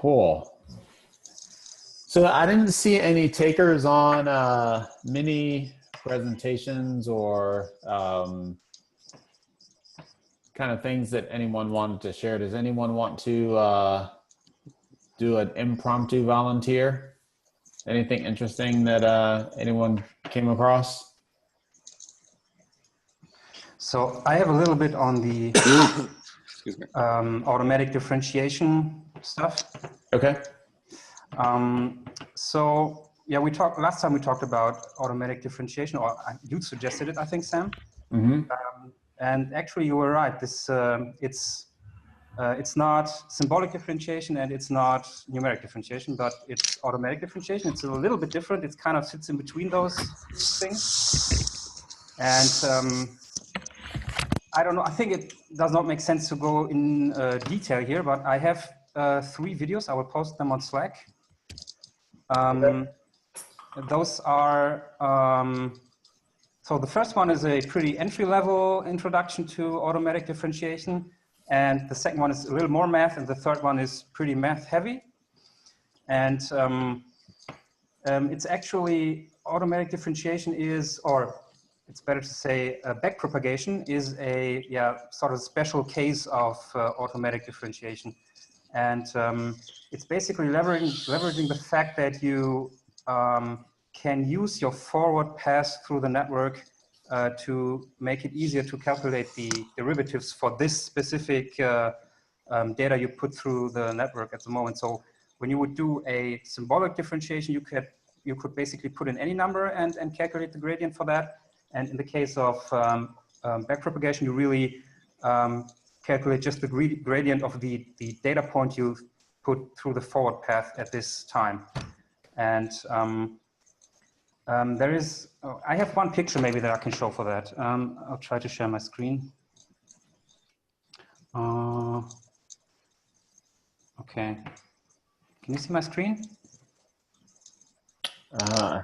Cool. So I didn't see any takers on mini presentations or kind of things that anyone wanted to share. Does anyone want to do an impromptu volunteer? Anything interesting that anyone came across? So I have a little bit on the excuse me. Automatic differentiation stuff. Okay. So yeah, last time we talked about automatic differentiation, or you suggested it, I think, Sam. Mm-hmm. And actually, you were right. This it's not symbolic differentiation and it's not numeric differentiation, but it's automatic differentiation. It's a little bit different. It kind of sits in between those things. And I don't know. I think it does not make sense to go in detail here, but I have 3 videos. I will post them on Slack. Those are, so the first one is a pretty entry-level introduction to automatic differentiation. And the second one is a little more math. And the third one is pretty math-heavy. And it's actually automatic differentiation is, or it's better to say backpropagation is a sort of special case of automatic differentiation. And it's basically leveraging the fact that you can use your forward pass through the network to make it easier to calculate the derivatives for this specific data you put through the network at the moment. So when you would do a symbolic differentiation, you could basically put in any number and calculate the gradient for that. And in the case of backpropagation, you really calculate just the gradient of the data point you put through the forward path at this time. And there is, I have one picture maybe that I can show for that. I'll try to share my screen. Okay. Can you see my screen? I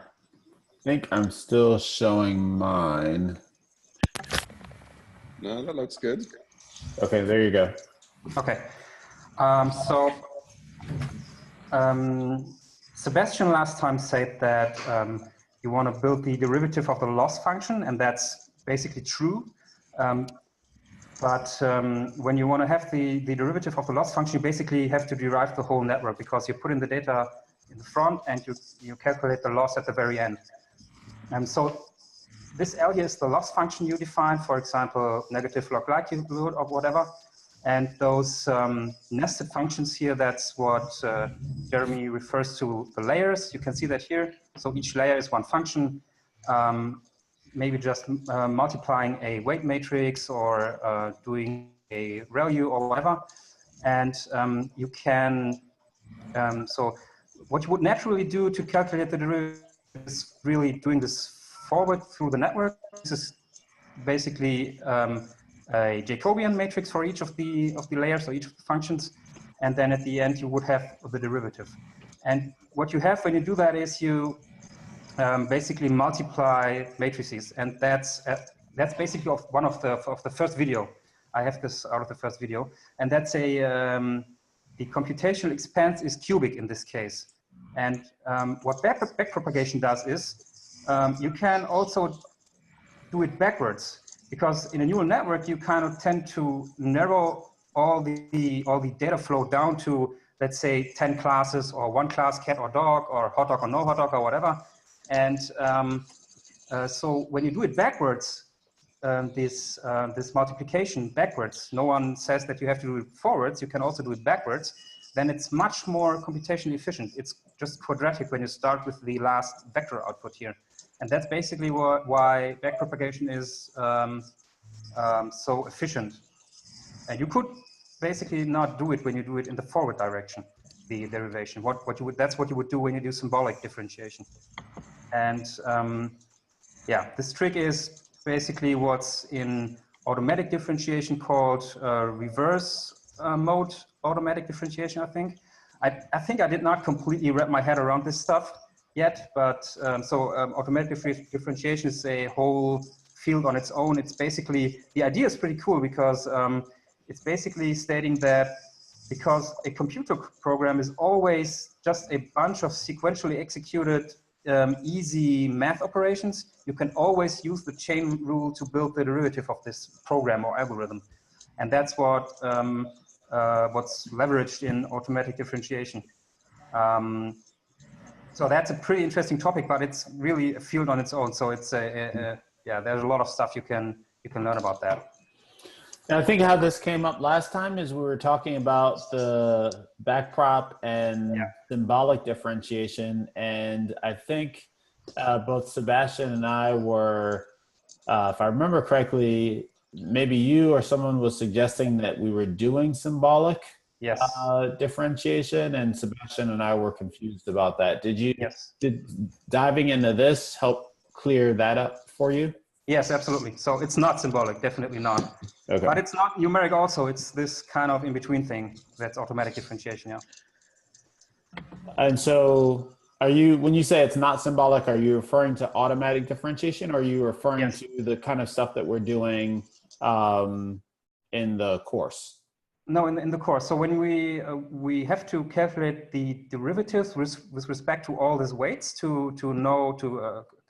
think I'm still showing mine. No, that looks good. Okay, there you go. Okay. Sebastian last time said that you want to build the derivative of the loss function, and that's basically true. But when you want to have the derivative of the loss function, you basically have to derive the whole network, because you put in the data in the front and you calculate the loss at the very end. And so this L here is the loss function you define, for example, negative log likelihood or whatever. And those nested functions here, that's what Jeremy refers to the layers. You can see that here. So each layer is one function, maybe just multiplying a weight matrix or doing a ReLU or whatever. And you can, so what you would naturally do to calculate the derivative is really doing this forward through the network. This is basically a Jacobian matrix for each of the layers or each of the functions, and then at the end you would have the derivative. And what you have when you do that is you basically multiply matrices, and that's basically one of the first video. I have this out of the first video, and that's the computational expense is cubic in this case. And what backpropagation does is you can also do it backwards, because in a neural network you kind of tend to narrow all the data flow down to, let's say, 10 classes or 1 class, cat or dog, or hot dog or no hot dog or whatever. And so when you do it backwards, this multiplication backwards, no one says that you have to do it forwards, you can also do it backwards, then it's much more computationally efficient. It's just quadratic when you start with the last vector output here. And that's basically why backpropagation is so efficient. And you could basically not do it when you do it in the forward direction, the derivation. That's what you would do when you do symbolic differentiation. And yeah, this trick is basically what's in automatic differentiation called reverse mode automatic differentiation, I think. I think I did not completely wrap my head around this stuff yet, but automatic differentiation is a whole field on its own. It's basically, the idea is pretty cool, because it's basically stating that because a computer program is always just a bunch of sequentially executed easy math operations. You can always use the chain rule to build the derivative of this program or algorithm. And that's what's leveraged in automatic differentiation. So that's a pretty interesting topic, but it's really a field on its own. So it's yeah, there's a lot of stuff you can learn about that. And I think how this came up last time is we were talking about the backprop and symbolic differentiation. And I think both Sebastian and I were, if I remember correctly, maybe you or someone was suggesting that we were doing symbolic differentiation, and Sebastian and I were confused about that. Did you, did diving into this help clear that up for you? Yes, absolutely. So it's not symbolic, definitely not. Okay. But it's not numeric also. It's this kind of in-between thing that's automatic differentiation, yeah. And so are you, when you say it's not symbolic, are you referring to automatic differentiation, or are you referring to the kind of stuff that we're doing in the course? No, in the course. So when we have to calculate the derivatives with respect to all these weights to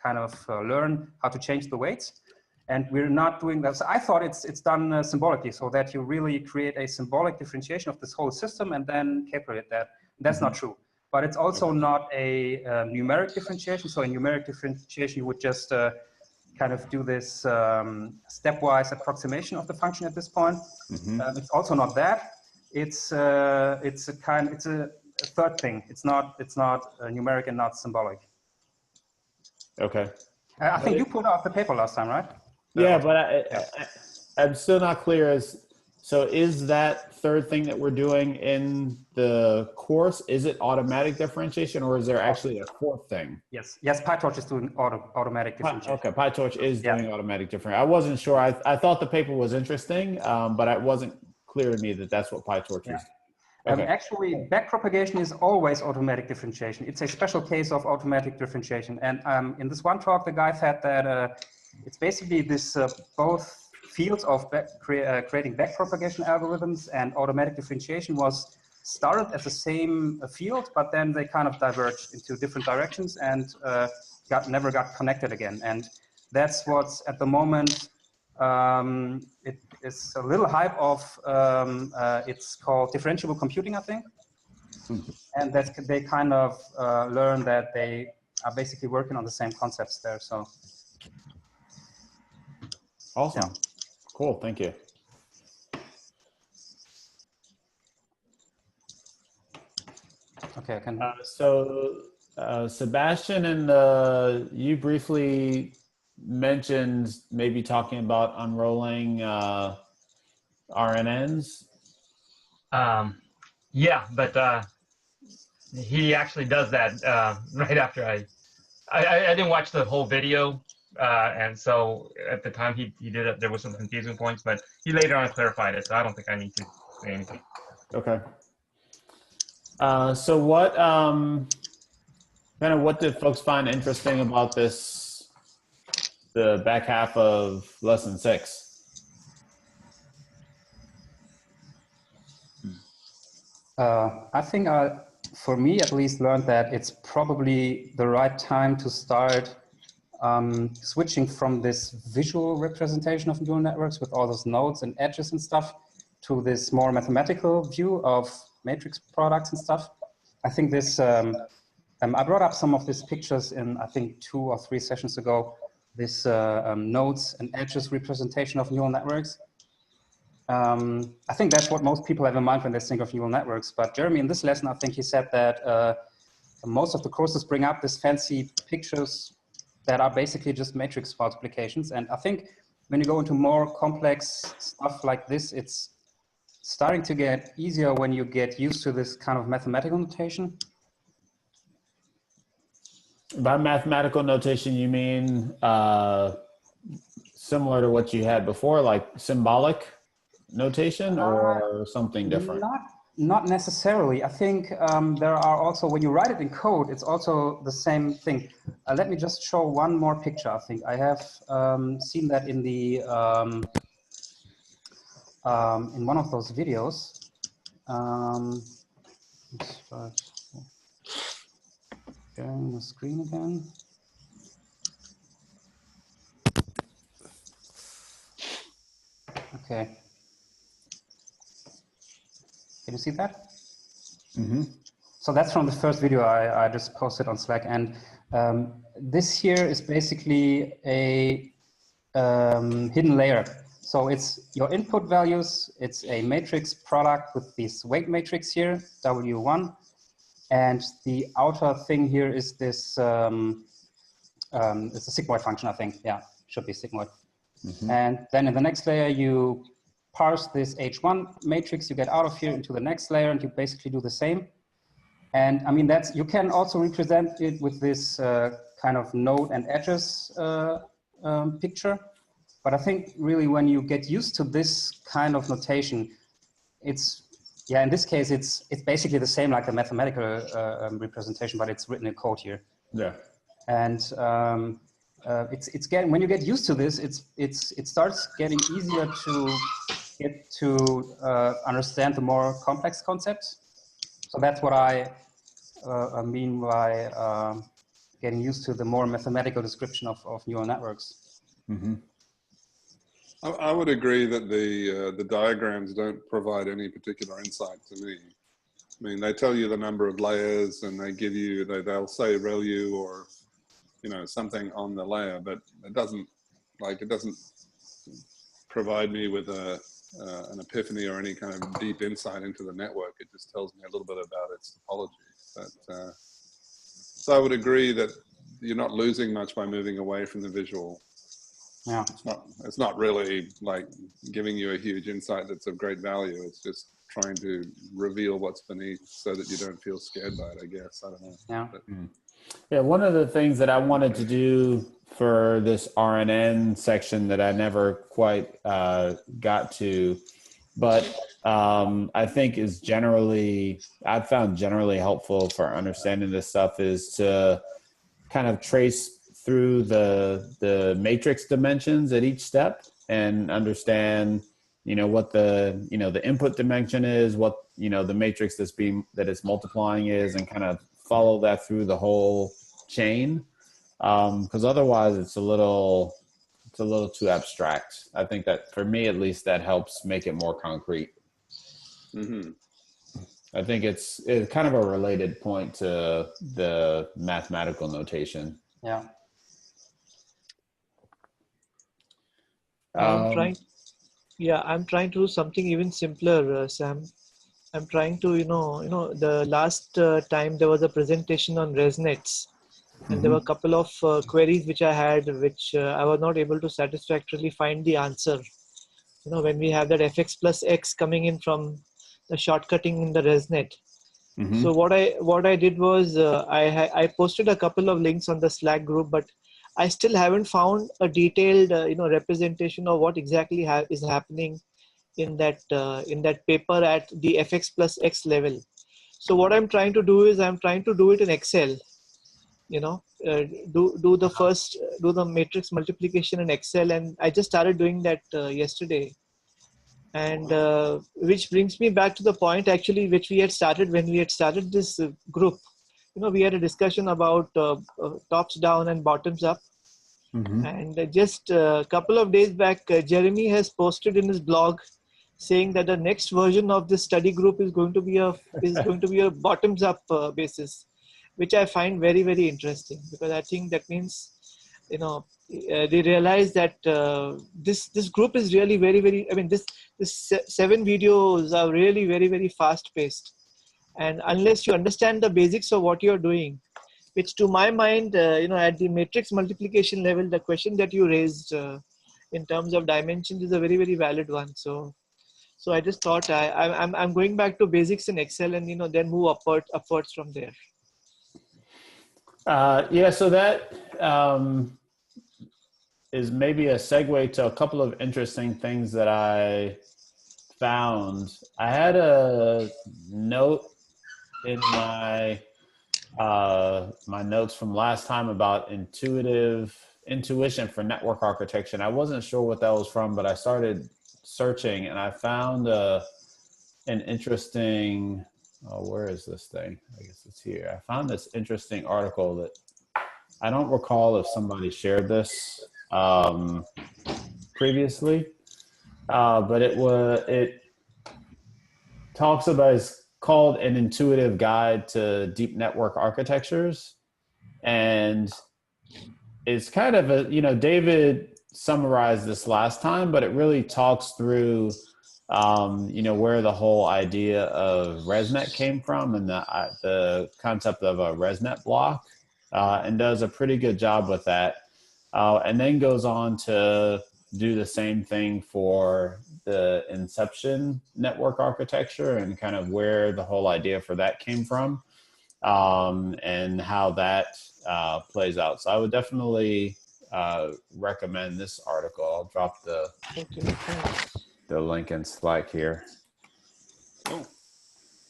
learn how to change the weights, and we're not doing that. So I thought it's done symbolically, so that you really create a symbolic differentiation of this whole system and then calculate that. That's not true. But it's also not a numeric differentiation. So in numeric differentiation, you would just kind of do this stepwise approximation of the function at this point. It's also not that. It's a third thing. It's not numeric and not symbolic. Okay. I think you put out the paper last time, right? Yeah, but I'm still not clear as, so is that third thing that we're doing in the course, is it automatic differentiation, or is there actually a fourth thing? Yes, PyTorch is doing automatic differentiation. Okay, PyTorch is doing automatic differentiation. I wasn't sure. I thought the paper was interesting, but it wasn't clear to me that that's what PyTorch is. Okay. Actually, backpropagation is always automatic differentiation. It's a special case of automatic differentiation. And in this one talk, the guy said that it's basically this both fields of creating backpropagation algorithms and automatic differentiation was started as the same field, but then they kind of diverged into different directions and never got connected again. And that's what's at the moment, it is a little hype of, it's called differentiable computing, I think. And that's, they kind of learn that they are basically working on the same concepts there. So. Awesome. Yeah. Cool. Thank you. Okay, I can. Sebastian, and you briefly mentioned maybe talking about unrolling RNNs. Yeah, but he actually does that right after I didn't watch the whole video. And so at the time he did it, there was some confusing points, but he later on clarified it, so I don't think I need to say anything. Okay. So what what did folks find interesting about this, the back half of lesson 6? I think for me at least learned that it's probably the right time to start switching from this visual representation of neural networks with all those nodes and edges and stuff to this more mathematical view of matrix products and stuff. I think this, I brought up some of these pictures in, I think, 2 or 3 sessions ago, this nodes and edges representation of neural networks. I think that's what most people have in mind when they think of neural networks. But Jeremy, in this lesson, I think he said that most of the courses bring up these fancy pictures that are basically just matrix multiplications. And I think when you go into more complex stuff like this, it's starting to get easier when you get used to this kind of mathematical notation. By mathematical notation, you mean similar to what you had before, like symbolic notation, or something different? Not necessarily. I think there are also, when you write it in code, it's also the same thing. Let me just show one more picture. I think I have seen that in the in one of those videos. Let's start sharing the screen again. Okay. Can you see that? Mm-hmm. So that's from the first video I just posted on Slack. And this here is basically a hidden layer. So it's your input values. It's a matrix product with this weight matrix here, W1. And the outer thing here is this, it's a sigmoid function, I think. Yeah, should be sigmoid. Mm-hmm. And then in the next layer, you parse this H1 matrix you get out of here into the next layer, and you basically do the same. And I mean, you can also represent it with this kind of node and edges picture. But I think really when you get used to this kind of notation, yeah, in this case, it's basically the same like the mathematical representation, but it's written in code here. Yeah. And it's getting, when you get used to this, it starts getting easier to understand the more complex concepts. So that's what I mean by getting used to the more mathematical description of neural networks. Mm-hmm. I would agree that the diagrams don't provide any particular insight to me. I mean, they tell you the number of layers, and they give you, they'll say ReLU or, you know, something on the layer, but it doesn't provide me with an epiphany or any kind of deep insight into the network. It just tells me a little bit about its topology. But, so I would agree that you're not losing much by moving away from the visual. Yeah. It's not really like giving you a huge insight that's of great value. It's just trying to reveal what's beneath so that you don't feel scared by it, I guess. I don't know. Yeah. But, Yeah, one of the things that I wanted to do for this RNN section that I never quite got to, but I think is I've found generally helpful for understanding this stuff, is to kind of trace through the matrix dimensions at each step and understand, you know, what the input dimension is, what, you know, the matrix that it's multiplying is, and kind of follow that through the whole chain. Because otherwise it's a little too abstract. I think that for me, at least, that helps make it more concrete. mm-hmm. I think it's kind of a related point to the mathematical notation. Yeah. I'm trying to do something even simpler, Sam. I'm trying to, the last time there was a presentation on ResNets, and there were a couple of queries which I had, which I was not able to satisfactorily find the answer. You know, when we have that fx plus x coming in from the shortcutting in the ResNet. Mm-hmm. So what I did was I posted a couple of links on the Slack group, but I still haven't found a detailed representation of what exactly is happening in that paper at the fx plus x level. So what I'm trying to do is I'm trying to do it in Excel. You know, do the matrix multiplication in Excel, and I just started doing that yesterday. And which brings me back to the point actually which we had started when we had started this group. You know, we had a discussion about tops down and bottoms up. Mm-hmm. And just a couple of days back, Jeremy has posted in his blog saying that the next version of this study group is going to be a bottoms up basis, which I find very, very interesting, because I think that means, you know, they realize that this group is really very, very, I mean, this 7 videos are really very, very fast paced. And unless you understand the basics of what you're doing, which to my mind, at the matrix multiplication level, the question that you raised in terms of dimensions is a very, very valid one. So I just thought I'm going back to basics in Excel, and then move upwards from there. Yeah, so that is maybe a segue to a couple of interesting things that I found. I had a note in my my notes from last time about intuition for network architecture. And I wasn't sure what that was from, but I started searching and I found an interesting, oh, where is this thing? I guess it's here. I found this interesting article that I don't recall if somebody shared this previously, but it talks about, it's called An Intuitive Guide to Deep Network Architectures. And it's kind of a, you know, David summarized this last time, but it really talks through, you know, where the whole idea of ResNet came from and the concept of a ResNet block, and does a pretty good job with that. And then goes on to do the same thing for the Inception network architecture and kind of where the whole idea for that came from, and how that plays out. So I would definitely recommend this article. I'll drop the link in Slack here.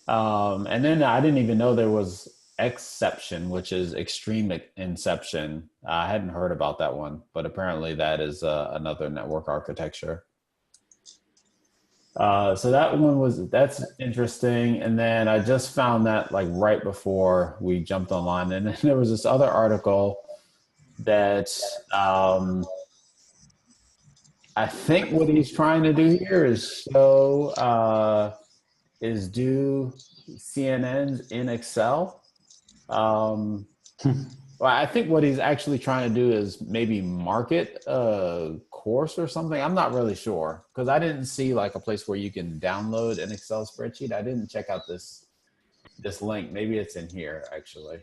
And then I didn't even know there was Exception, which is extreme inception. I hadn't heard about that one, but apparently that is another network architecture. So that one that's interesting. And then I just found that like right before we jumped online, and then there was this other article that I think what he's trying to do here is show do CNNs in Excel. Well, I think what he's actually trying to do is maybe market a course or something. I'm not really sure because I didn't see like a place where you can download an Excel spreadsheet. I didn't check out this link. Maybe it's in here actually.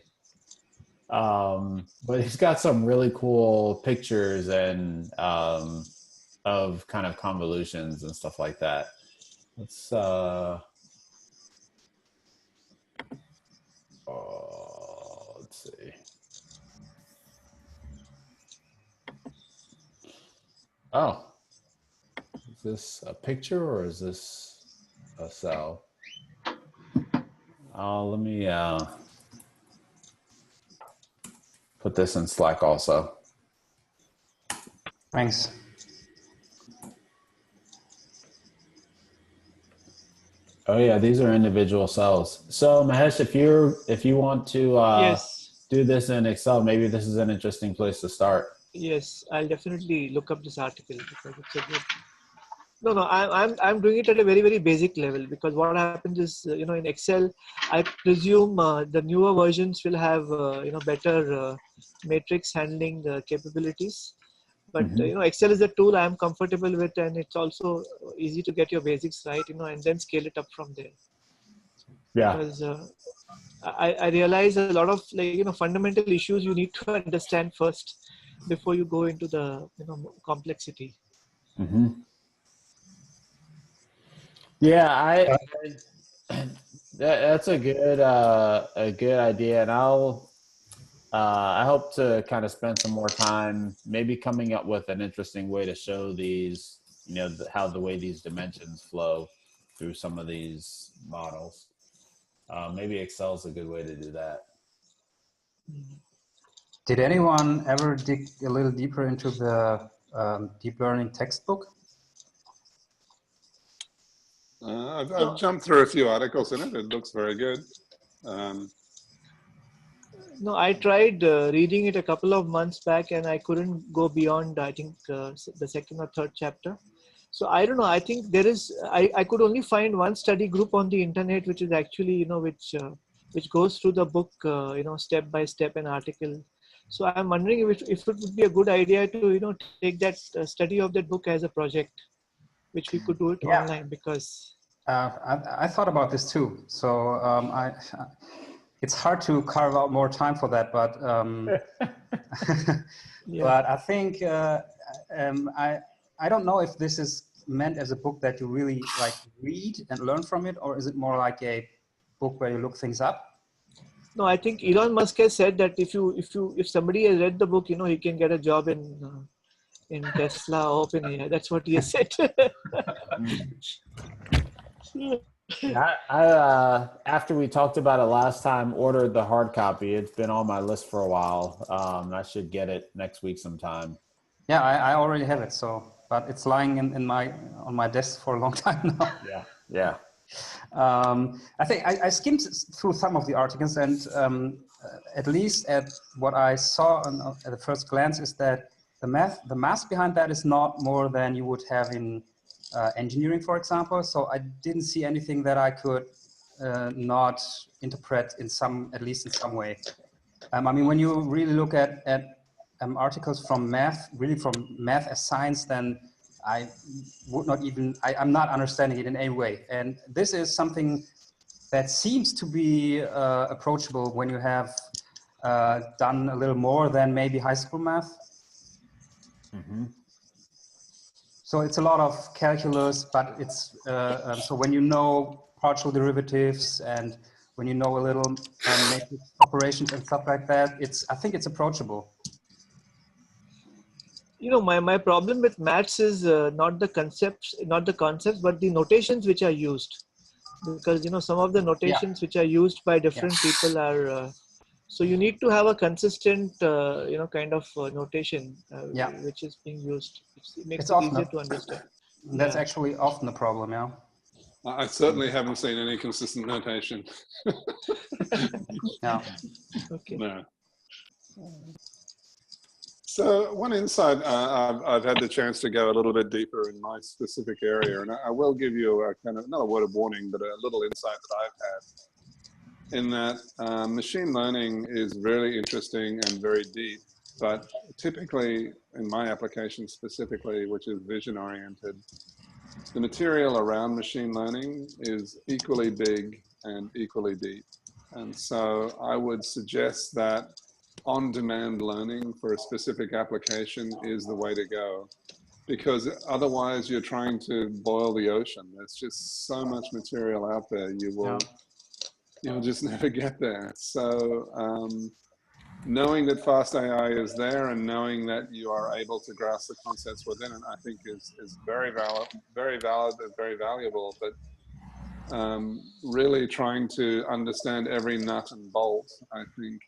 But he's got some really cool pictures and of kind of convolutions and stuff like that. Let's see. Oh, is this a picture or is this a cell? Let me put this in Slack also. Thanks. Oh yeah, these are individual cells. So Mahesh, if you want to Yes. do this in Excel, maybe this is an interesting place to start. Yes, I'll definitely look up this article because it's a good. No, I'm doing it at a very, very basic level because what happens is, you know, in Excel, I presume the newer versions will have, you know, better matrix handling capabilities. But, you know, Excel is a tool I'm comfortable with, and it's also easy to get your basics right, you know, and then scale it up from there. Yeah. Because I realize a lot of, like, you know, fundamental issues you need to understand first before you go into the, you know, complexity. Mm-hmm. Yeah, that's a good idea, and I hope to kind of spend some more time maybe coming up with an interesting way to show these, you know, how the way these dimensions flow through some of these models. Maybe Excel is a good way to do that. Did anyone ever dig a little deeper into the deep learning textbook? I've jumped through a few articles in it. It looks very good. No, I tried reading it a couple of months back and I couldn't go beyond, I think, the second or third chapter. So I don't know. I think there is, I could only find one study group on the internet, which is actually, you know, which goes through the book, you know, step by step an article. So I'm wondering if it would be a good idea to, you know, take that study of that book as a project, which we could do it online because. I thought about this too. So it's hard to carve out more time for that, but but I think I don't know if this is meant as a book that you really like read and learn from it, or is it more like a book where you look things up? No, I think Elon Musk has said that if somebody has read the book, you know, he can get a job in Tesla or OpenAI. That's what he has said. I after we talked about it last time, ordered the hard copy. It's been on my list for a while. I should get it next week sometime. Yeah, I already have it. So, but it's lying on my desk for a long time now. Yeah. I think I skimmed through some of the articles, and at least at what I saw at the first glance is that the math behind that is not more than you would have in engineering, for example. So I didn't see anything that I could not interpret in at least in some way. I mean, when you really look at articles from math, really from math as science, then I would not even, I'm not understanding it in any way. And this is something that seems to be approachable when you have done a little more than maybe high school math. Mm-hmm. So it's a lot of calculus, but it's, so when you know partial derivatives and when you know a little matrix operations and stuff like that, I think it's approachable. You know, my problem with maths is not the concepts, but the notations which are used. Because, you know, some of the notations which are used by different people are, so you need to have a consistent, you know, kind of notation which is being used. It makes it easier to understand. That's actually often a problem, yeah. I certainly haven't seen any consistent notation. Yeah. Okay. No. So one insight, I've had the chance to go a little bit deeper in my specific area, and I will give you a kind of, not a word of warning, but a little insight that I've had in that machine learning is really interesting and very deep, but typically in my application specifically, which is vision oriented, the material around machine learning is equally big and equally deep. And so I would suggest that on-demand learning for a specific application is the way to go, because otherwise you're trying to boil the ocean. There's just so much material out there, you'll just never get there. So knowing that Fast.ai is there and knowing that you are able to grasp the concepts within it, I think is very valid and very valuable. But really trying to understand every nut and bolt, I think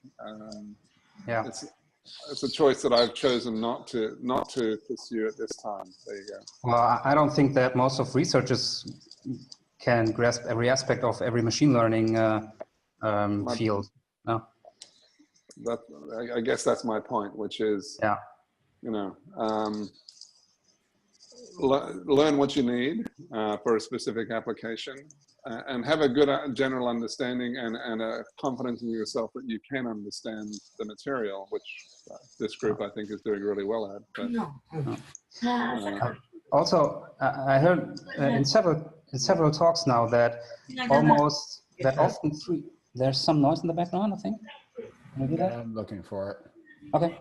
it's a choice that I've chosen not to pursue at this time. There you go. Well, I don't think that most of researchers can grasp every aspect of every machine learning field. No. I guess that's my point, which is, you know, learn what you need for a specific application, and have a good general understanding and a confidence in yourself that you can understand the material, which this group I think is doing really well at. But, also, I heard in several talks now that often there's some noise in the background, I think. Can you do that? I'm looking for it. Okay.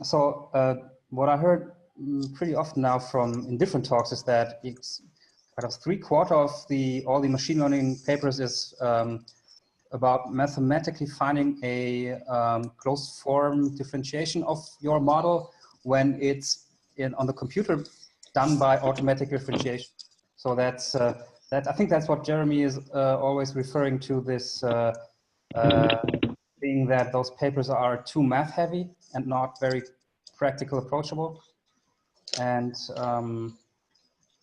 So what I heard pretty often now in different talks is that it's kind of 3/4 of all the machine learning papers is about mathematically finding a closed form differentiation of your model when it's on the computer done by automatic differentiation. So that's I think that's what Jeremy is always referring to, this being that those papers are too math heavy and not very practical approachable. And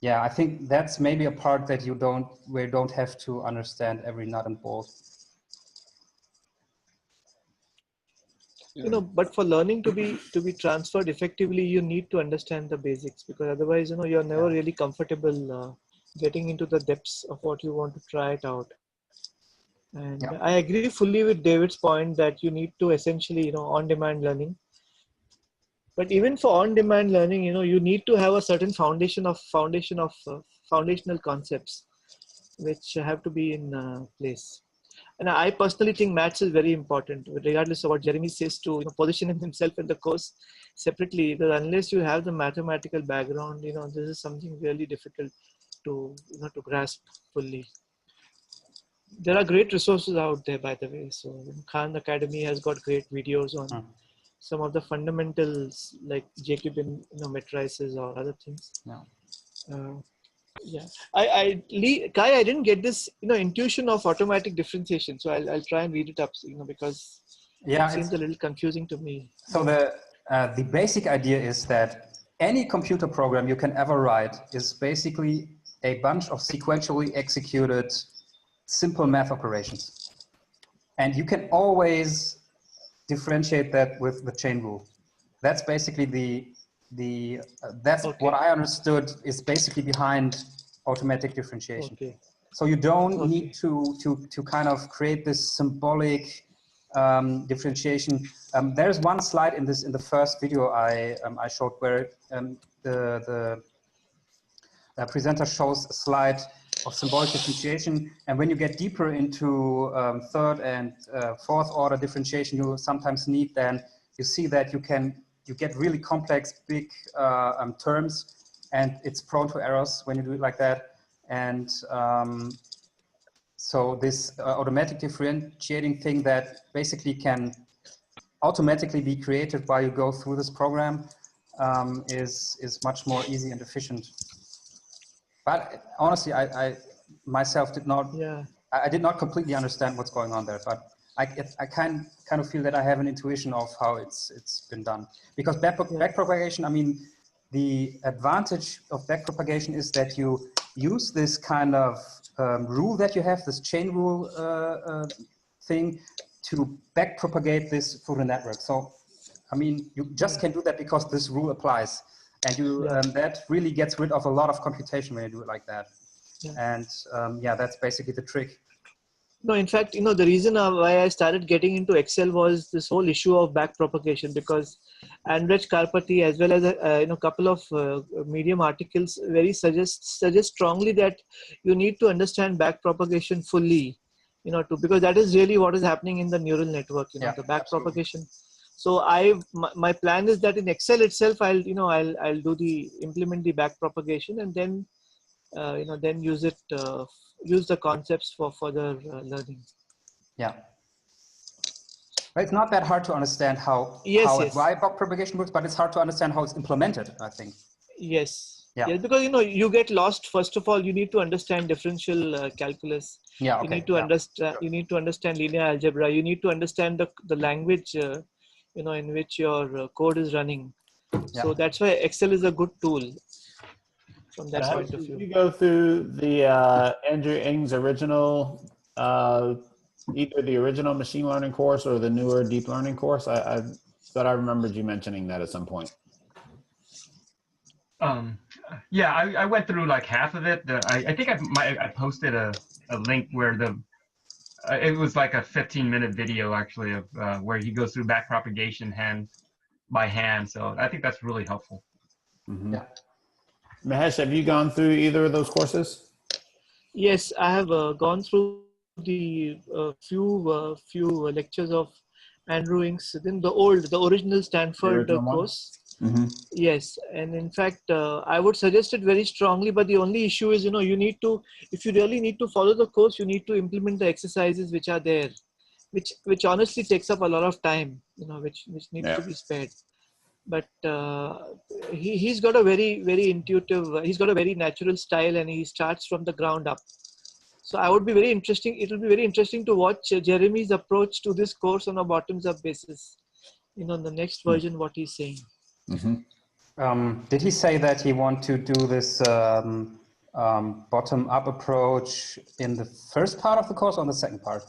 I think that's maybe a part that you don't have to understand every nut and bolt. You know, but for learning to be transferred effectively, you need to understand the basics, because otherwise, you know, you're never really comfortable getting into the depths of what you want to try it out. And I agree fully with David's point that you need to essentially, you know, on-demand learning. But even for on-demand learning, you know, you need to have a certain foundational concepts which have to be in place. And I personally think maths is very important, regardless of what Jeremy says, to, you know, position himself in the course separately. Because unless you have the mathematical background, you know, this is something really difficult to, you know, to grasp fully. There are great resources out there, by the way. So Khan Academy has got great videos on some of the fundamentals, like Jacobian, you know, matrices or other things. Kai, I didn't get this, you know, intuition of automatic differentiation. So I'll try and read it up, you know, because it seems a little confusing to me. So the basic idea is that any computer program you can ever write is basically a bunch of sequentially executed simple math operations. And you can always differentiate that with the chain rule. That's basically that's Okay. what I understood is basically behind automatic differentiation. Okay. So you don't Okay. need to kind of create this symbolic differentiation. There's one slide in the first video I showed where the presenter shows a slide of symbolic differentiation, and when you get deeper into third and fourth order differentiation, you sometimes need then you see that you get really complex big terms, and it's prone to errors when you do it like that. And so this automatic differentiating thing that basically can automatically be created while you go through this program is much more easy and efficient. But honestly, I myself did not. Yeah. I did not completely understand what's going on there, but I kind of feel that I have an intuition of how it's been done. Because backpropagation, I mean, the advantage of backpropagation is that you use this kind of rule that you have, this chain rule thing, to backpropagate this through the network. So, I mean, you just can do that because this rule applies. And you that really gets rid of a lot of computation when you do it like that. Yeah. And yeah, that's basically the trick. No, in fact, the reason why I started getting into Excel was this whole issue of backpropagation, because Andrej Karpathy, as well as a couple of Medium articles, very suggest strongly that you need to understand backpropagation fully, because that is really what is happening in the neural network. The backpropagation. So my plan is that in Excel itself, I'll implement the backpropagation, and then then use the concepts for further learning. Yeah. But it's not that hard to understand why backpropagation works, but it's hard to understand how it's implemented, I think. Yes. Yeah. Yes, because you get lost. First of all, you need to understand differential calculus. Yeah. Okay. You need to understand. You need to understand linear algebra. You need to understand the language, in which your code is running. Yeah. So that's why Excel is a good tool from that point of view. Did you go through the Andrew Ng's original, either the original machine learning course or the newer deep learning course? I thought I remembered you mentioning that at some point. Yeah, I went through like half of it. I think I posted a link where it was like a 15-minute video actually of where he goes through backpropagation hand by hand. So I think that's really helpful. Mm-hmm. Yeah. Mahesh, have you gone through either of those courses? Yes, I have gone through the few lectures of Andrew Ng's, then the original Stanford course. Mm-hmm. Yes, and in fact, I would suggest it very strongly. But the only issue is, you need to, if you really need to follow the course, you need to implement the exercises which are there, which honestly takes up a lot of time, which needs to be spared. But he's got a very intuitive, he's got a very natural style, and he starts from the ground up. So it will be very interesting to watch Jeremy's approach to this course on a bottoms up basis. The next version, what he's saying. Mm-hmm. Did he say that he want to do this bottom up approach in the first part of the course or the second part?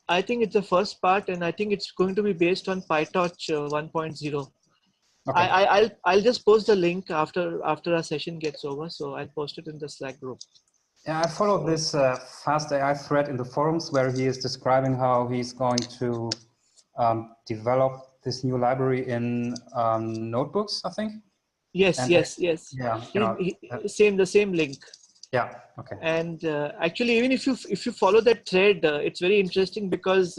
I think it's the first part, and I think it's going to be based on PyTorch 1.0. Okay. I'll just post the link after our session gets over, so I'll post it in the Slack group. Yeah, I followed this Fast.ai thread in the forums where he is describing how he's going to develop this new library in notebooks, I think. Yes. Yeah. The same link. Yeah. Okay. And actually, even if you follow that thread, it's very interesting because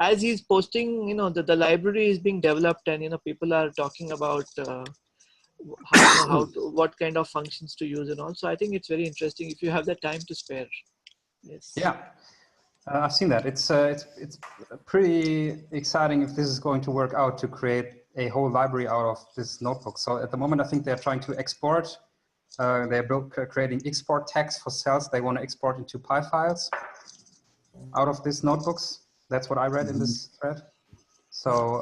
as he's posting, the library is being developed, and people are talking about what kind of functions to use, and also I think it's very interesting if you have the time to spare. Yes. Yeah, I've seen that. It's pretty exciting if this is going to work out to create a whole library out of this notebook. So at the moment, I think they're trying to export. They're creating export tags for cells. They want to export into Py files out of these notebooks. That's what I read in this thread. So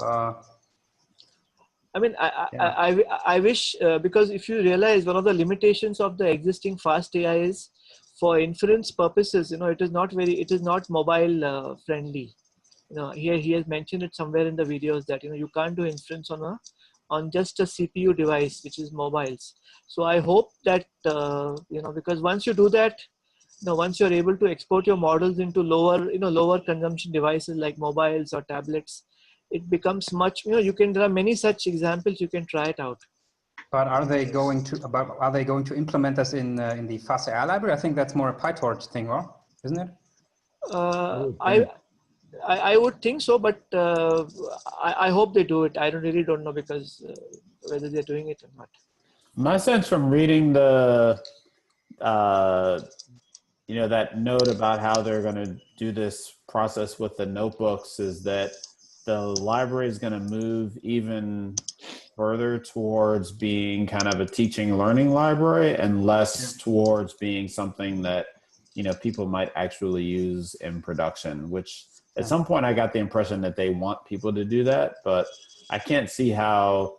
I mean, I wish, because if you realize one of the limitations of the existing Fast.ai is for inference purposes, it is not mobile friendly. Here he has mentioned it somewhere in the videos that, you can't do inference on just a CPU device, which is mobiles. So I hope that, because once you do that, once you're able to export your models into lower consumption devices like mobiles or tablets, it becomes much, there are many such examples, you can try it out. But are they going to implement this in the Fast.ai library? I think that's more a PyTorch thing, right? Isn't it? I would think so, but I hope they do it. I really don't know, because whether they're doing it or not. My sense from reading the that note about how they're going to do this process with the notebooks is that the library is going to move even further towards being kind of a teaching learning library and less towards being something that people might actually use in production, which at some point I got the impression that they want people to do that, but I can't see how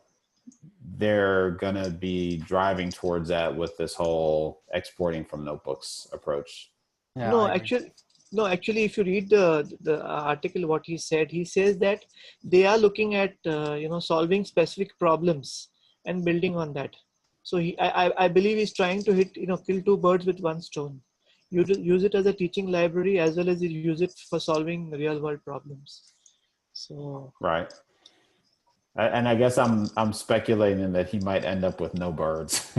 they're going to be driving towards that with this whole exporting from notebooks approach. Yeah, No, actually, if you read the article, what he says that they are looking at solving specific problems and building on that. So I believe he's trying to kill two birds with one stone. You use it as a teaching library as well as you use it for solving real world problems. So right. And I guess I'm speculating that he might end up with no birds,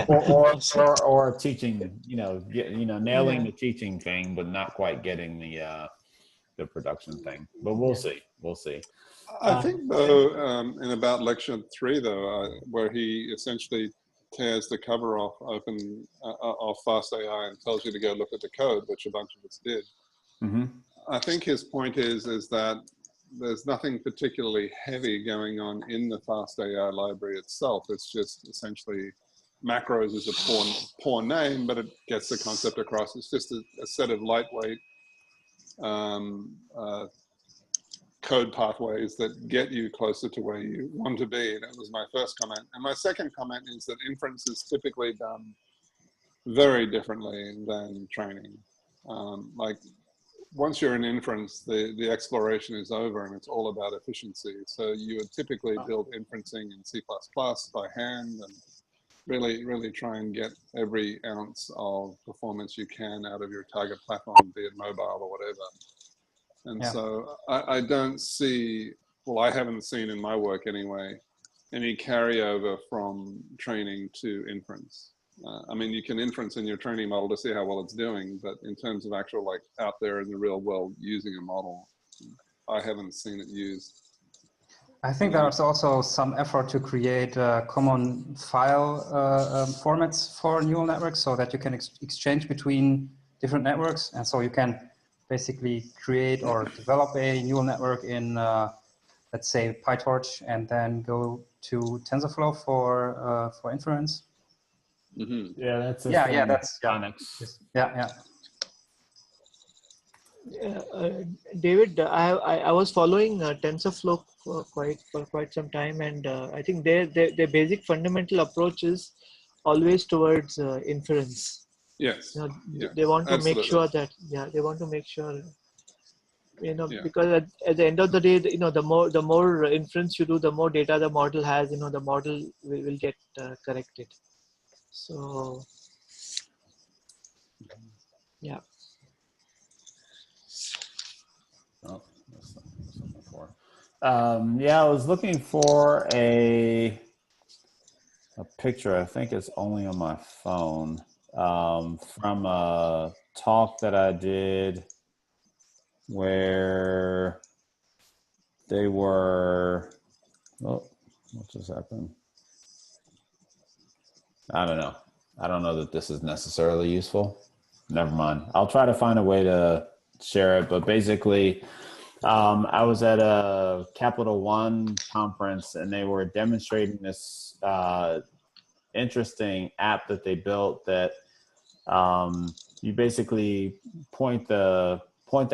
or teaching, nailing the teaching thing, but not quite getting the production thing. But we'll see. We'll see. I think though, in about lecture 3 though, where he essentially tears the cover off Fast.ai and tells you to go look at the code, which a bunch of us did. Mm-hmm. I think his point is that there's nothing particularly heavy going on in the Fast.ai library itself. It's just essentially macros is a poor name, but it gets the concept across. It's just a set of lightweight code pathways that get you closer to where you want to be. That was my first comment. And my second comment is that inference is typically done very differently than training. Like, once you're in inference, the exploration is over and it's all about efficiency. So you would typically build inferencing in C++ by hand and really try and get every ounce of performance you can out of your target platform, be it mobile or whatever. And so I don't see, well, I haven't seen in my work anyway, any carryover from training to inference. I mean, you can inference in your training model to see how well it's doing, but in terms of actual, like, out there in the real world using a model, I haven't seen it used. I think there's also some effort to create common file formats for neural networks so that you can exchange between different networks. And so you can basically create or develop a neural network in, let's say, PyTorch, and then go to TensorFlow for inference. Mm-hmm. Yeah, that's that's Phonics. David, I was following TensorFlow for quite some time, and I think their basic fundamental approach is always towards inference. Yes. They want to absolutely. make sure that because at the end of the day, the more inference you do, the more data the model has. The model will get corrected. So yeah. Oh, that's not what I was looking for. I was looking for a picture. I think it's only on my phone, from a talk that I did where they were, oh, what just happened? I don't know. I don't know that this is necessarily useful. Never mind. I'll try to find a way to share it, but basically, I was at a Capital One conference and they were demonstrating this interesting app that they built that you basically point the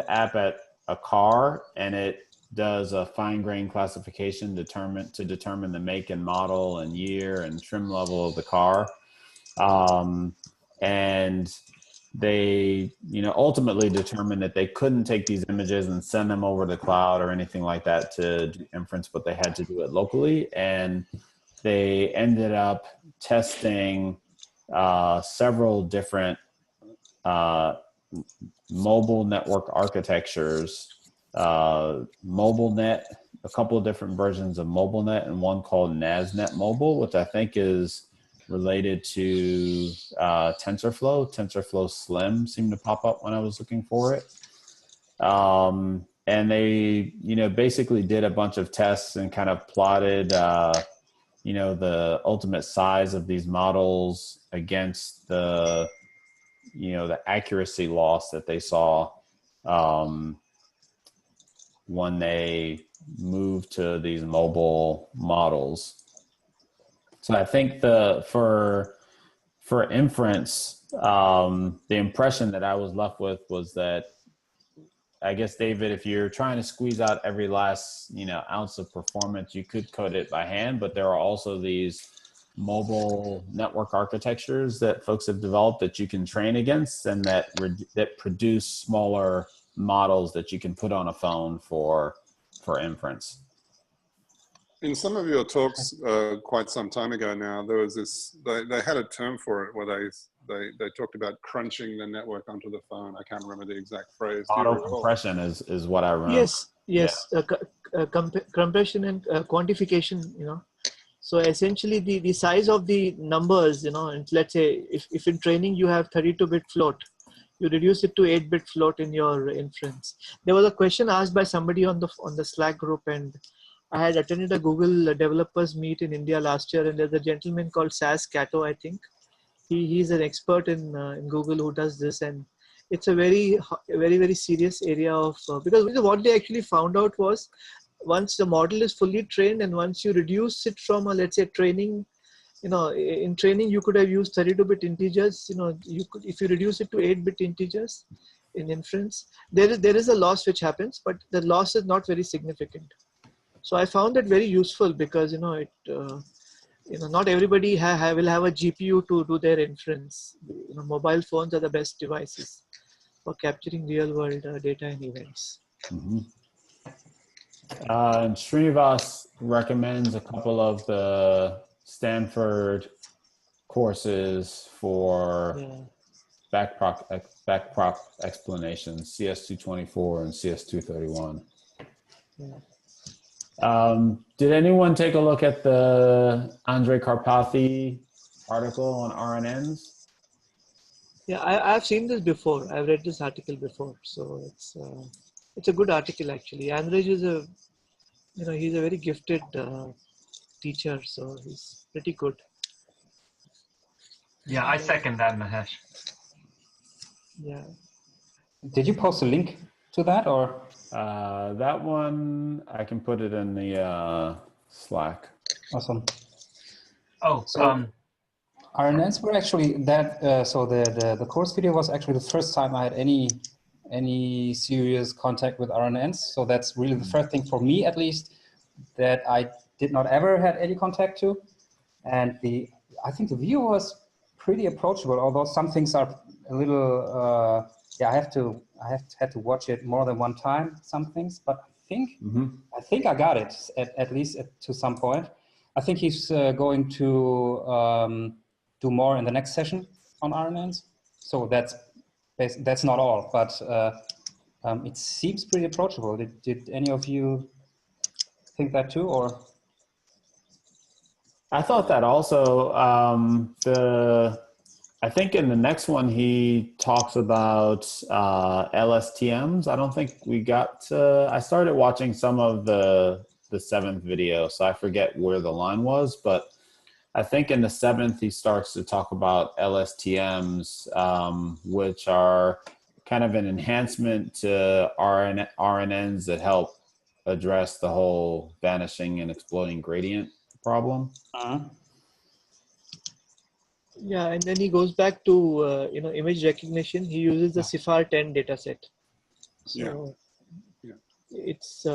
app at a car and it does a fine-grained classification to determine the make and model and year and trim level of the car. And they, ultimately determined that they couldn't take these images and send them over to the cloud or anything like that to do inference, but they had to do it locally. And they ended up testing several different mobile network architectures, MobileNet, a couple of different versions of MobileNet, and one called NASNet Mobile, which I think is related to TensorFlow. TensorFlow Slim seemed to pop up when I was looking for it. And they, basically did a bunch of tests and kind of plotted, the ultimate size of these models against the, the accuracy loss that they saw when they moved to these mobile models. So I think for inference, the impression that I was left with was that, I guess, David, if you're trying to squeeze out every last, ounce of performance, you could code it by hand, but there are also these mobile network architectures that folks have developed that you can train against, and that produce smaller models that you can put on a phone for inference. In some of your talks quite some time ago now, there was this, they had a term for it where they talked about crunching the network onto the phone. I can't remember the exact phrase. Auto compression is what I remember. Yes. Compression and quantification, So essentially the size of the numbers, and let's say if in training you have 32-bit float, you reduce it to 8-bit float in your inference. There was a question asked by somebody on the Slack group, and I had attended a Google developers meet in India last year, and there's a gentleman called Sas Kato, I think. He's an expert in Google who does this, and it's a very, very serious area of, because what they actually found out was, once the model is fully trained and once you reduce it from a, let's say, training, in training you could have used 32-bit integers, you could, if you reduce it to 8-bit integers in inference, there is a loss which happens, but the loss is not very significant. So I found that very useful because, not everybody will have a GPU to do their inference. Mobile phones are the best devices for capturing real world data and events. Mm-hmm. And Srinivas recommends a couple of the Stanford courses for backprop explanations, CS224 and CS231. Yeah. Did anyone take a look at the Andrei Karpathy article on RNNs? Yeah, I've seen this before. I've read this article before, so it's a good article actually. Andrej is he's a very gifted teacher, so he's pretty good. Yeah, I second that, Mahesh. Yeah. Did you post a link to that, or? That one, I can put it in the Slack. Awesome. Oh, so RNNs were actually that. So the course video was actually the first time I had any serious contact with RNNs. So that's really the first thing for me, at least, that I did not ever had any contact to. And I think the view was pretty approachable, although some things are a little. I had to watch it more than one time. Some things, but I think I got it at least to some point. I think he's going to do more in the next session on RNNs. So that's not all, but it seems pretty approachable. Did any of you think that too, or? I thought that also. I think in the next one he talks about LSTMs. I don't think we got to, I started watching some of the 7th video, so I forget where the line was, but I think in the 7th he starts to talk about LSTMs, which are kind of an enhancement to RNNs that help address the whole vanishing and exploding gradient problem. Yeah, and then he goes back to image recognition. He uses the CIFAR 10 dataset. So, it's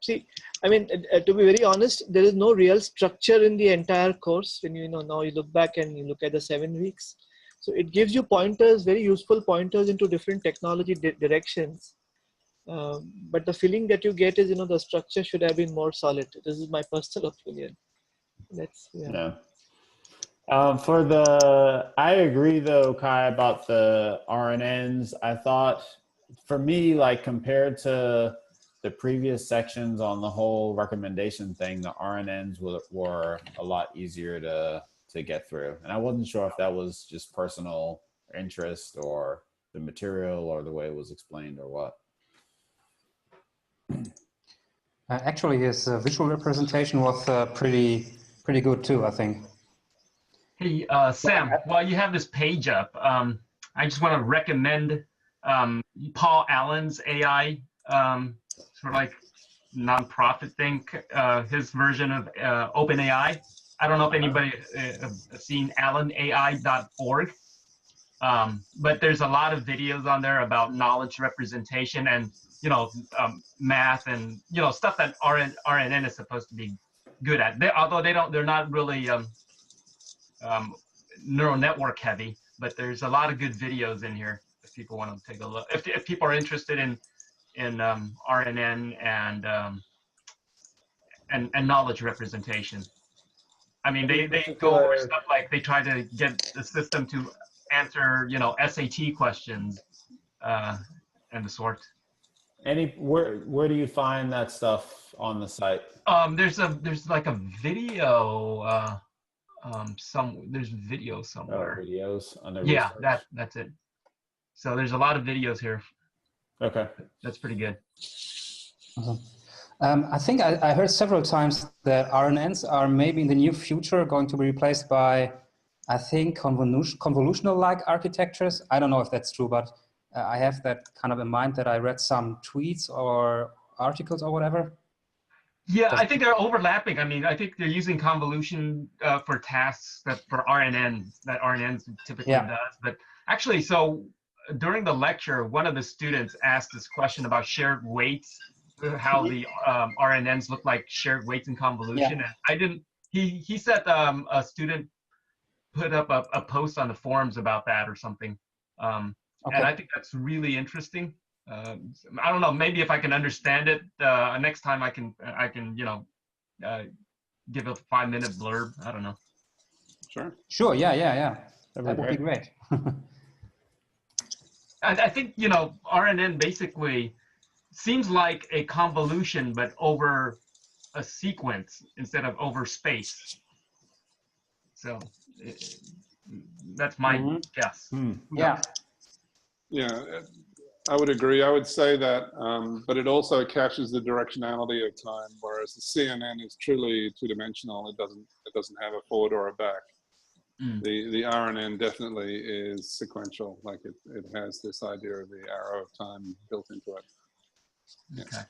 see, I mean, to be very honest, there is no real structure in the entire course. When now you look back and you look at the 7 weeks, so it gives you pointers, very useful pointers into different technology directions. But the feeling that you get is, the structure should have been more solid. This is my personal opinion. Yeah. I agree though, Kai, about the RNNs. I thought, for me, like compared to the previous sections on the whole recommendation thing, the RNNs were a lot easier to get through. And I wasn't sure if that was just personal interest or the material or the way it was explained or what. Actually, his visual representation was pretty good too, I think. Hey, Sam, while you have this page up, I just want to recommend Paul Allen's AI, sort of like nonprofit thing, his version of OpenAI. I don't know if anybody has seen allenai.org, but there's a lot of videos on there about knowledge representation and, math and, stuff that RNN is supposed to be good at. Although they're not really neural network heavy, but there's a lot of good videos in here if people want to take a look. If people are interested in RNN and knowledge representation. I mean, they go over stuff like they try to get the system to answer, SAT questions and the sort. Where do you find that stuff on the site? There's like a video. There's video somewhere. Oh, videos under yeah, research. that's it. So there's a lot of videos here. Okay, that's pretty good. I think I heard several times that RNNs are maybe in the near future going to be replaced by, I think, convolutional-like architectures. I don't know if that's true, but I have that kind of in mind that I read some tweets or articles or whatever. Yeah, I think they're overlapping. I mean, I think they're using convolution for tasks that RNN typically does. But actually, so during the lecture, one of the students asked this question about shared weights, how the RNNs look like shared weights in convolution. And I didn't, he said a student put up a post on the forums about that or something. And I think that's really interesting. I don't know, maybe if I can understand it next time I can give a 5-minute blurb. I don't know. Sure. Yeah. That would be great. I think RNN basically seems like a convolution, but over a sequence instead of over space. So that's my guess. Yeah, I would agree. I would say that, but it also captures the directionality of time, whereas the CNN is truly two-dimensional. It doesn't have a forward or a back. The RNN definitely is sequential, like it has this idea of the arrow of time built into it. Okay.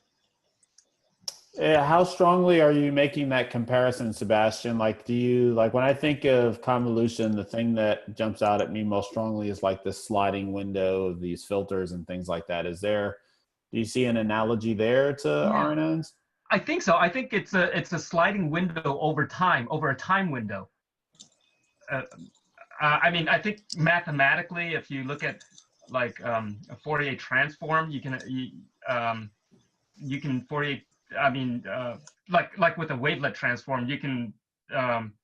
How strongly are you making that comparison, Sebastian? Like, when I think of convolution, the thing that jumps out at me most strongly is like this sliding window of these filters and things like that. Do you see an analogy there to RNNs? I think so. I think it's a sliding window over a time window. I mean, I think mathematically, if you look at like a Fourier transform, you can Fourier. I mean, like with a wavelet transform, you can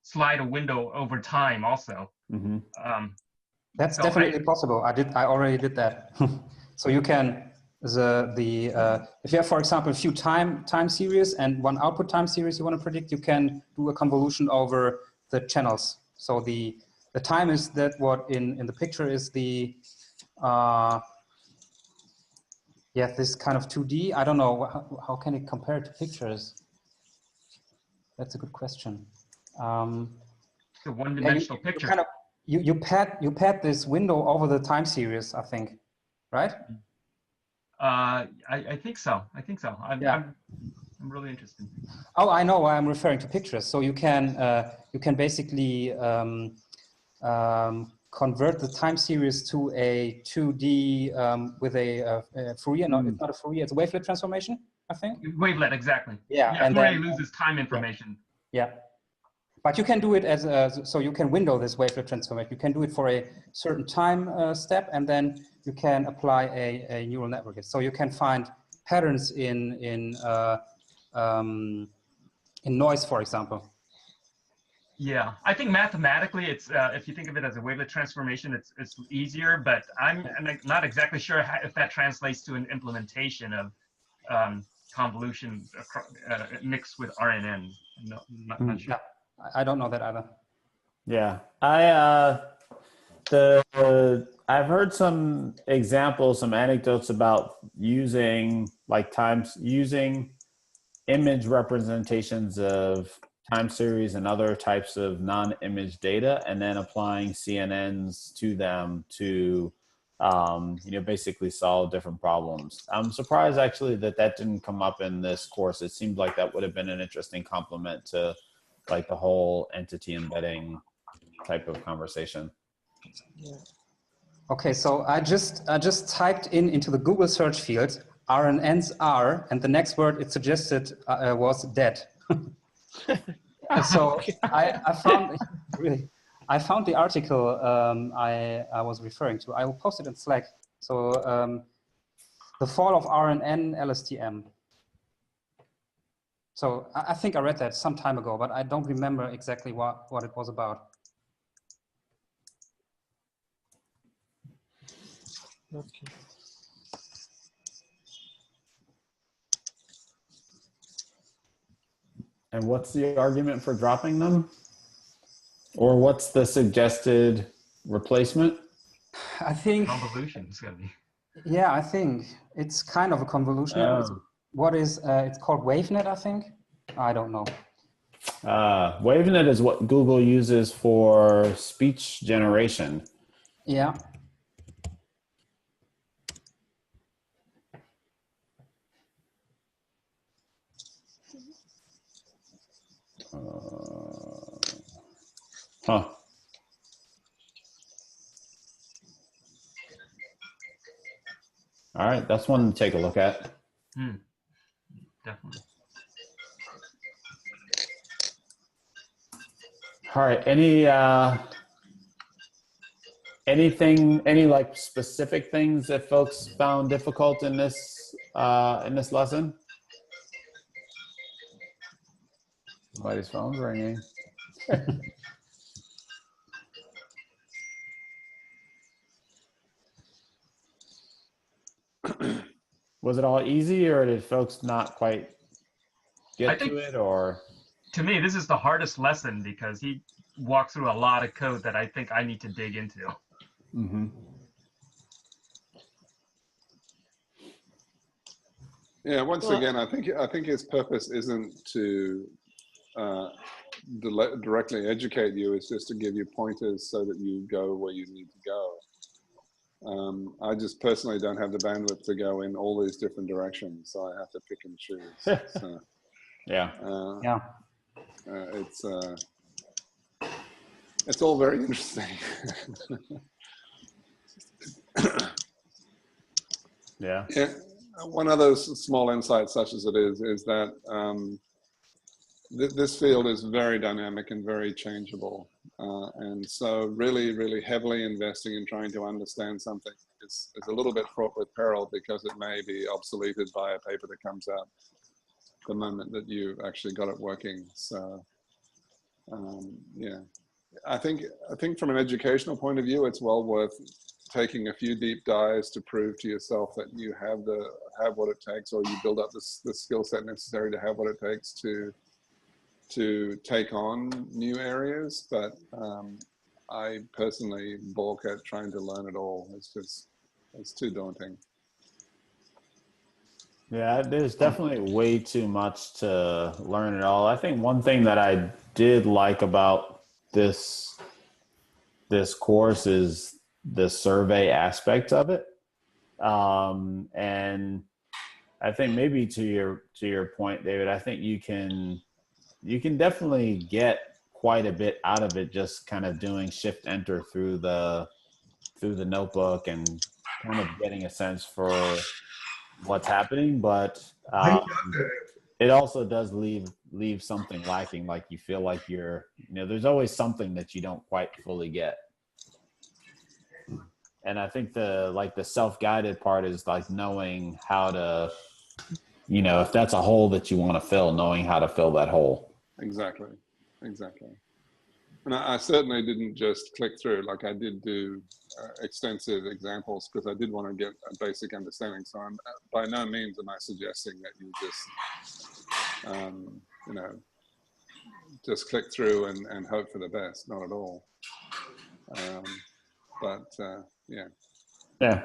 slide a window over time also. That's definitely possible. I already did that. So you can if you have, for example, a few time series and one output time series you want to predict, you can do a convolution over the channels. So the time is that what in the picture is the this kind of 2D. I don't know, how can it compare to pictures? That's a good question. It's a one-dimensional picture. You pad this window over the time series, I think, right? I think so. I'm really interested. Oh, I know why I'm referring to pictures. So you can basically convert the time series to a 2D with a Fourier. No, it's not a Fourier. It's a wavelet transformation. I think. Wavelet, exactly. Yeah, Yeah, and Fourier then loses time information. yeah, but you can do it as so you can window this wavelet transformation. You can do it for a certain time step, and then you can apply a neural network. So you can find patterns in noise, for example. Yeah, I think mathematically, it's if you think of it as a wavelet transformation, it's easier. But I'm not exactly sure if that translates to an implementation of convolution mixed with RNN. No, not sure. Yeah, I don't know that either. Yeah, I've heard some examples, some anecdotes about using using image representations of time series and other types of non-image data, and then applying CNNs to them to, basically solve different problems. I'm surprised actually that didn't come up in this course. It seemed like that would have been an interesting complement to like the whole entity embedding type of conversation. Yeah. Okay, so I just typed into the Google search field RNNs are, and the next word it suggested was dead. So I found I found the article I was referring to. I will post it in Slack. So the fall of RNN LSTM. So I think I read that some time ago, but I don't remember exactly what it was about. Okay. And what's the argument for dropping them? Or what's the suggested replacement? I think Convolution is going to be. Yeah, I think it's kind of a convolution. What is it's called WaveNet, I think. I don't know. WaveNet is what Google uses for speech generation. Yeah. Huh. All right, that's one to take a look at. Definitely. All right, any like specific things that folks found difficult in this lesson? Somebody's phone's ringing. Was it all easy, or did folks not quite get to it? Or to me, this is the hardest lesson because he walks through a lot of code that I think I need to dig into. Mm-hmm. Yeah, once again, I think his purpose isn't to directly educate you. It's just to give you pointers so that you go where you need to go. I just personally don't have the bandwidth to go in all these different directions, so I have to pick and choose. So, yeah. It's all very interesting. Yeah. Yeah. One of those small insights, such as it is that this field is very dynamic and very changeable. And so really, really heavily investing in trying to understand something is a little bit fraught with peril, because it may be obsoleted by a paper that comes out the moment that you actually got it working. So yeah, I think from an educational point of view, it's well worth taking a few deep dives to prove to yourself that you have what it takes, or you build up the skill set necessary to have what it takes to take on new areas. But I personally balk at trying to learn it all. It's too daunting. Yeah, there's definitely way too much to learn it all. I think one thing that I did like about this course is the survey aspect of it. And I think maybe to your point, David, I think you can definitely get quite a bit out of it just kind of doing shift enter through the notebook and kind of getting a sense for what's happening. But It also does leave something lacking. Like you feel like there's always something that you don't quite fully get. And I think the self-guided part is like knowing how to, if that's a hole that you want to fill, knowing how to fill that hole. Exactly. And I certainly didn't just click through. Like I did do extensive examples because I did want to get a basic understanding. So I'm by no means am I suggesting that you just, just click through and hope for the best. Not at all. Yeah. Yeah.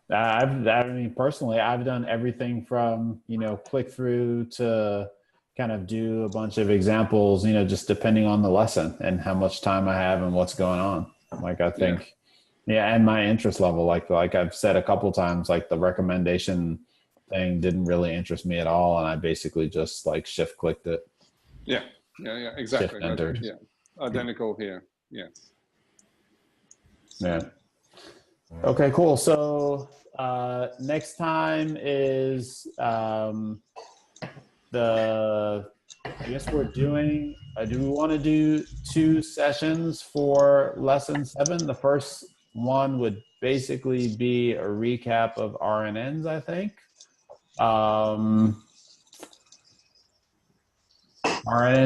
I mean, personally, I've done everything from, click through to kind of do a bunch of examples, just depending on the lesson and how much time I have and what's going on. Like, I think, and my interest level, like I've said a couple times, like the recommendation thing didn't really interest me at all. And I basically just like shift clicked it. Yeah, exactly. Shift entered. Yeah, identical here. Yes. Yeah. Okay, cool. So next time is I guess we're doing, do we want to do 2 sessions for lesson 7? The first one would basically be a recap of RNNs, I think. RNNs,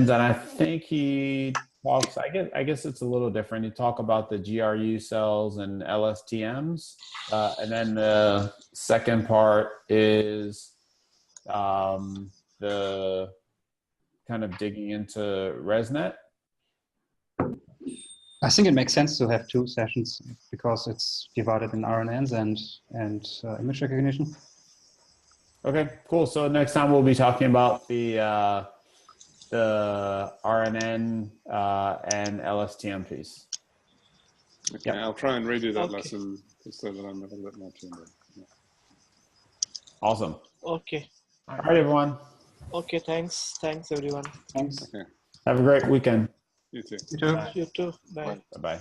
and I think he talks, I guess it's a little different. You talk about the GRU cells and LSTMs. And then the second part is the kind of digging into ResNet. I think it makes sense to have 2 sessions because it's divided in RNNs and image recognition. Okay, cool. So next time we'll be talking about the RNN and LSTM piece. Okay, I'll try and redo that lesson so that I'm a little bit more tuned in. Awesome. Okay. All right, everyone. Okay, thanks. Thanks, everyone. Thanks. Okay. Have a great weekend. You too. You too. You too. Bye. Bye-bye.